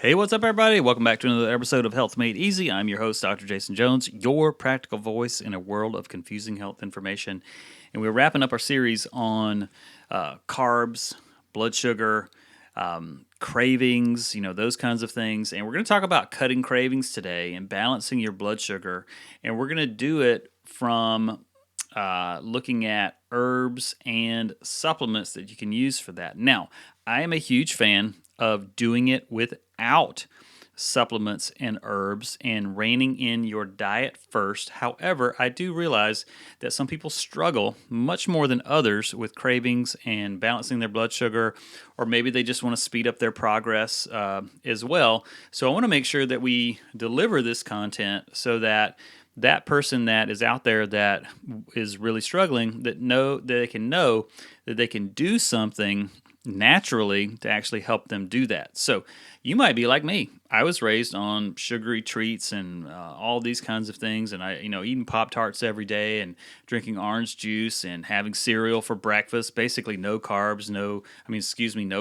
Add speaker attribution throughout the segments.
Speaker 1: Hey, what's up, everybody? Welcome back to another episode of Health Made Easy. I'm your host, Dr. Jason Jones, your practical voice in a world of confusing health information. And we're wrapping up our series on carbs, blood sugar, cravings, those kinds of things. And we're going to talk about cutting cravings today and balancing your blood sugar. And we're going to do it from looking at herbs and supplements that you can use for that. Now, I am a huge fan of doing it without supplements and herbs and reining in your diet first. However, I do realize that some people struggle much more than others with cravings and balancing their blood sugar, or maybe they just want to speed up their progress as well. So I want to make sure that we deliver this content so that that person that is out there that is really struggling, that they can know that they can do something naturally to actually help them do that. So you might be like me. I was raised on sugary treats and all these kinds of things, and eating Pop-Tarts every day and drinking orange juice and having cereal for breakfast. Basically, no carbs, no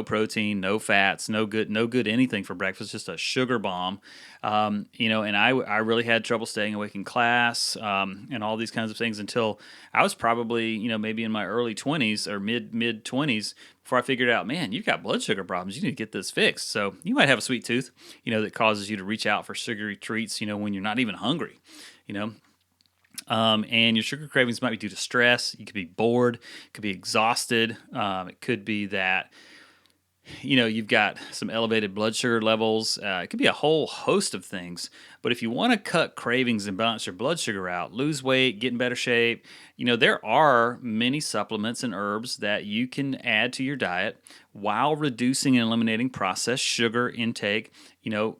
Speaker 1: protein, no fats, no good anything for breakfast. Just a sugar bomb. And I really had trouble staying awake in class and all these kinds of things until I was probably maybe in my early 20s or mid 20s before I figured out, man, you've got blood sugar problems. You need to get this fixed. So you might have a sweet tooth, that causes you to reach out for sugary treats, when you're not even hungry, and your sugar cravings might be due to stress. You could be bored, could be exhausted. It could be that you've got some elevated blood sugar levels. It could be a whole host of things. But if you want to cut cravings and balance your blood sugar out, lose weight, get in better shape, there are many supplements and herbs that you can add to your diet while reducing and eliminating processed sugar intake,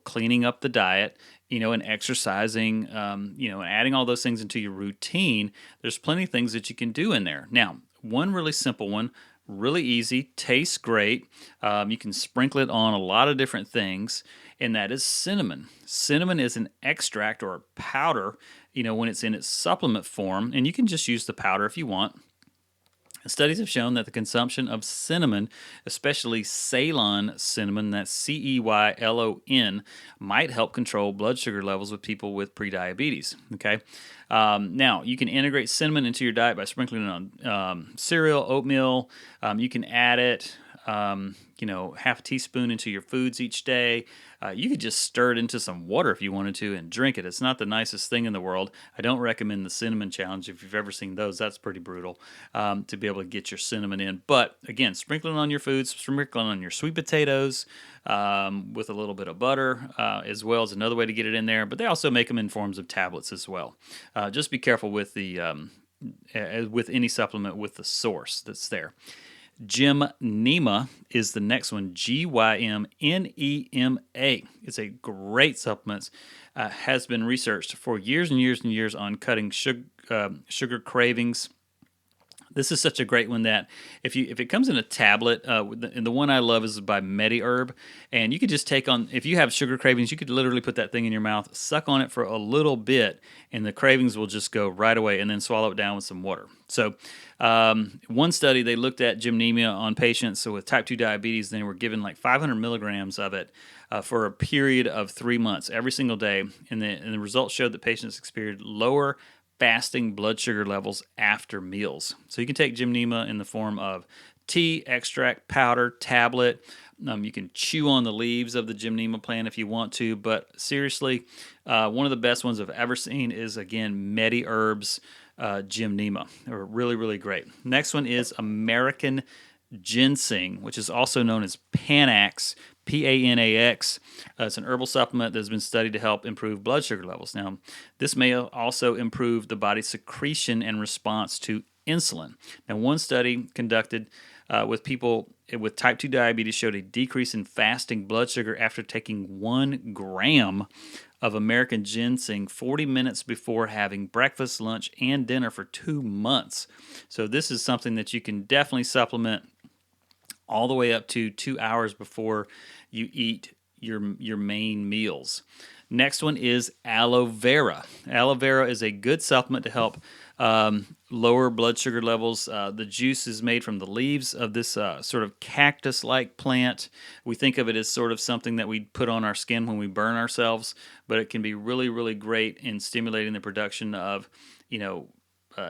Speaker 1: cleaning up the diet, and exercising, and adding all those things into your routine. There's plenty of things that you can do in there. Now, one really simple one, really easy, tastes great. You can sprinkle it on a lot of different things, and that is cinnamon. Cinnamon is an extract or a powder, when it's in its supplement form, and you can just use the powder if you want. Studies have shown that the consumption of cinnamon, especially Ceylon cinnamon, that's Ceylon, might help control blood sugar levels with people with prediabetes. Okay, now you can integrate cinnamon into your diet by sprinkling it on cereal, oatmeal. You can add it, half a teaspoon into your foods each day. You could just stir it into some water if you wanted to and drink it. It's not the nicest thing in the world. I don't recommend the cinnamon challenge. If you've ever seen those, that's pretty brutal to be able to get your cinnamon in. But again, sprinkling on your foods, sprinkling on your sweet potatoes with a little bit of butter as well is another way to get it in there. But they also make them in forms of tablets as well. Just be careful with with any supplement with the source that's there. Gymnema is the next one, Gymnema. It's a great supplement. Has been researched for years and years and years on cutting sugar cravings. This is such a great one that if it comes in a tablet, and the one I love is by MediHerb, and you could just if you have sugar cravings, you could literally put that thing in your mouth, suck on it for a little bit, and the cravings will just go right away, and then swallow it down with some water. So one study, they looked at Gymnema on patients with type 2 diabetes, and they were given like 500 milligrams of it for a period of 3 months every single day, and the results showed that patients experienced lower fasting blood sugar levels after meals. So you can take Gymnema in the form of tea, extract, powder, tablet. You can chew on the leaves of the Gymnema plant if you want to, but seriously, one of the best ones I've ever seen is, again, MediHerb's Gymnema. They're really, really great. Next one is American ginseng, which is also known as Panax, Panax. It's an herbal supplement that has been studied to help improve blood sugar levels. Now, this may also improve the body's secretion and response to insulin. Now, one study conducted with people with type 2 diabetes showed a decrease in fasting blood sugar after taking 1 gram of American ginseng 40 minutes before having breakfast, lunch, and dinner for 2 months. So this is something that you can definitely supplement all the way up to 2 hours before you eat your main meals. Next one is aloe vera. Aloe vera is a good supplement to help lower blood sugar levels. The juice is made from the leaves of this sort of cactus-like plant. We think of it as sort of something that we put on our skin when we burn ourselves, but it can be really, really great in stimulating the production of,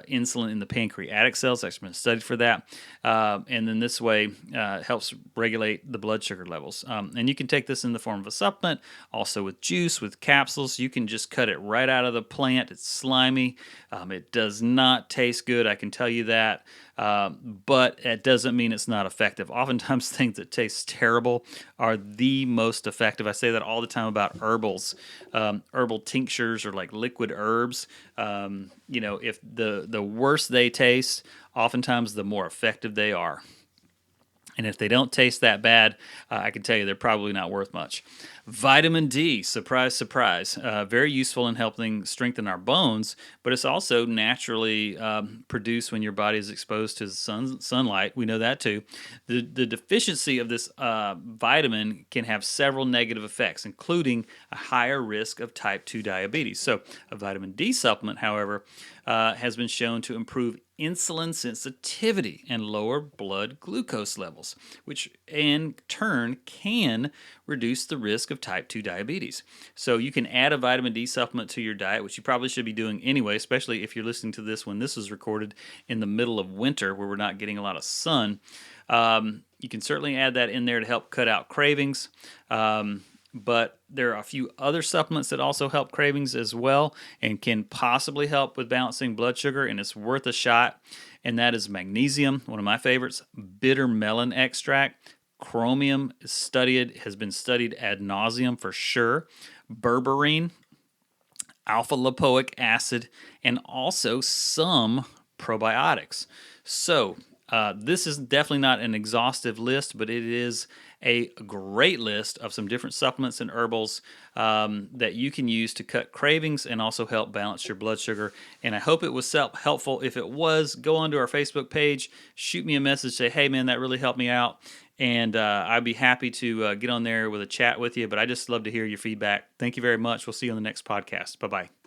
Speaker 1: insulin in the pancreatic cells. That's been studied for that. And then this way helps regulate the blood sugar levels. And you can take this in the form of a supplement, also with juice, with capsules. You can just cut it right out of the plant. It's slimy. It does not taste good, I can tell you that. But it doesn't mean it's not effective. Oftentimes, things that taste terrible are the most effective. I say that all the time about herbals, herbal tinctures or like liquid herbs. If the worse they taste, oftentimes the more effective they are. And if they don't taste that bad, I can tell you they're probably not worth much. Vitamin D, surprise, surprise, very useful in helping strengthen our bones, but it's also naturally produced when your body is exposed to sunlight. We know that too. The deficiency of this vitamin can have several negative effects, including a higher risk of type 2 diabetes. So a vitamin D supplement, however, has been shown to improve insulin sensitivity and lower blood glucose levels, which in turn can reduce the risk of type 2 diabetes. So you can add a vitamin D supplement to your diet, which you probably should be doing anyway, especially if you're listening to this when this is recorded in the middle of winter where we're not getting a lot of sun. You can certainly add that in there to help cut out cravings. But there are a few other supplements that also help cravings as well and can possibly help with balancing blood sugar, and it's worth a shot. And that is magnesium, one of my favorites, bitter melon extract, chromium has been studied ad nauseum for sure, berberine, alpha lipoic acid, and also some probiotics. So this is definitely not an exhaustive list, but it is a great list of some different supplements and herbals that you can use to cut cravings and also help balance your blood sugar. And I hope it was helpful. If it was, go onto our Facebook page, shoot me a message, say, hey man, that really helped me out. And I'd be happy to get on there with a chat with you, but I just love to hear your feedback. Thank you very much. We'll see you on the next podcast. Bye-bye.